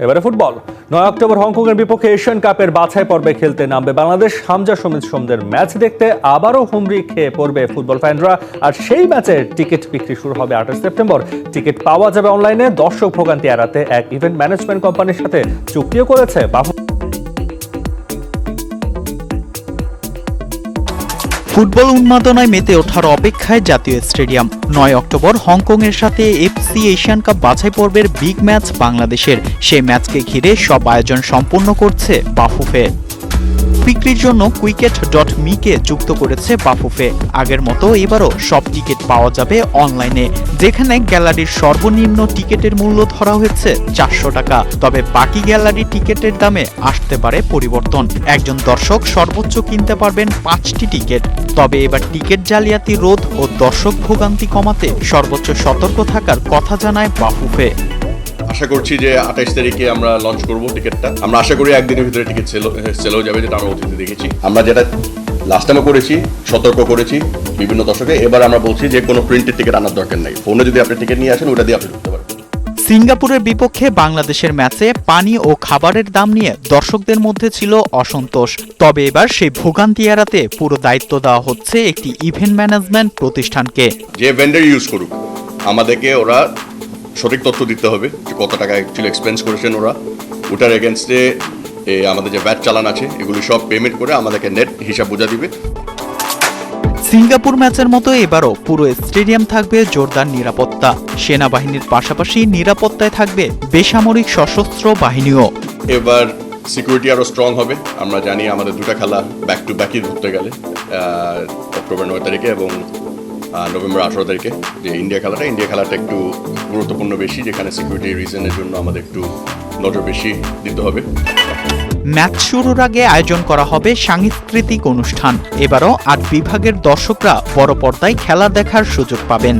এবারে football. 9 October হংকংয়ের বিপক্ষে এশিয়ান কাপের বাছাই পর্বে খেলতে নামবে বাংলাদেশ। হামজা সমিত সোমদের ম্যাচ দেখতে আবারও হুমড়ি খেয়ে পড়বে ফুটবল ফ্যানরা। আর সেই ম্যাচের টিকিট বিক্রি শুরু হবে 28 সেপ্টেম্বর। টিকিট পাওয়া যাবে অনলাইনে। দর্শক ভোগান্তি এড়াতে এক ইভেন্ট ম্যানেজমেন্ট কোম্পানির সাথে চুক্তিও করেছে ফুটবল উন্মাদনায় মেতে ওঠার অপেক্ষায় জাতীয় স্টেডিয়াম। 9 অক্টোবর হংকংয়ের সাথে এফসি এশিয়ান কাপ বাছাই পর্বের বিগ ম্যাচ বাংলাদেশের। সেই ম্যাচকে ঘিরে সব আয়োজন সম্পন্ন করছে বাফুফে। বিক্রির জন্য কুইকেট.মি কে যুক্ত করেছে বাফুফে। আগের মতো এবারও সব টিকিট পাওয়া যাবে অনলাইনে, যেখানে গ্যালারির সর্বনিম্ন টিকিটের মূল্য ধরা হয়েছে 400 টাকা। তবে বাকি গ্যালারির টিকিটের দামে আসতে পারে পরিবর্তন। একজন দর্শক সর্বোচ্চ কিনতে পারবেন 5টি টিকিট। তবে এবার টিকিট জালিয়াতি রোধ ও দর্শক ভোগান্তি কমাতে সর্বোচ্চ সতর্ক থাকার কথা জানায় বাফুফে। আশা করছি যে 28 তারিখে আমরা লঞ্চ করব টিকিটটা। আমরা আশা করি একদিনের ভিতরে টিকিট সেল হয়ে যাবে, যেটা আমরা অতীতে দেখেছি। আমরা যেটা লাস্ট টাইমে করেছি, সতর্ক করেছি বিভিন্ন দর্শকে। এবার আমরা বলছি যে কোনো প্রিন্টেড টিকিট আনার দরকার নাই। ফোনে যদি আপনি টিকিট নিয়ে আসেন, ওটা দিয়ে আপনি ঢুকতে পারেন। সিঙ্গাপুরের বিপক্ষে বাংলাদেশের ম্যাচে পানি ও খাবারের দাম নিয়ে দর্শকদের মধ্যে ছিল অসন্তোষ। তবে এবার সেই ভোগান্তি এড়াতে পুরো দায়িত্ব দেওয়া হচ্ছে একটি ইভেন্ট ম্যানেজমেন্ট প্রতিষ্ঠানকে। যে ভেন্ডার ইউজ করুক, আমাদেরকে ওরা সঠিক তথ্য দিতে হবে যে কত টাকা অ্যাকচুয়ালি এক্সপেন্স করেছেন ওরা। ওটার এগেনস্টে আমাদের যে ভ্যাট চালান আছে, এগুলি সব পেমেন্ট করে আমাদেরকে নেট হিসাব বোঝা দিবে। সিঙ্গাপুর ম্যাচের মতো এবারও পুরো স্টেডিয়াম থাকবে জোরদার নিরাপত্তা। সেনাবাহিনীর পাশাপাশি নিরাপত্তায় থাকবে বেসামরিক সশস্ত্র বাহিনীও। এবার সিকিউরিটি আরও স্ট্রং হবে। আমরা জানি আমাদের দুটা খেলা ব্যাক টু ব্যাকই ধরতে গেলে, অক্টোবর 9 তারিখে এবং নভেম্বর 18 তারিখে। যে ইন্ডিয়া খেলাটা একটু গুরুত্বপূর্ণ বেশি, যেখানে সিকিউরিটি রিজনের জন্য আমাদের একটু নজর বেশি দিতে হবে। ম্যাচ শুরুর আগে আয়োজন করা হবে সাংস্কৃতিক অনুষ্ঠান। এবারও 8 বিভাগের দর্শকরা বড় পর্দায় খেলা দেখার সুযোগ পাবেন।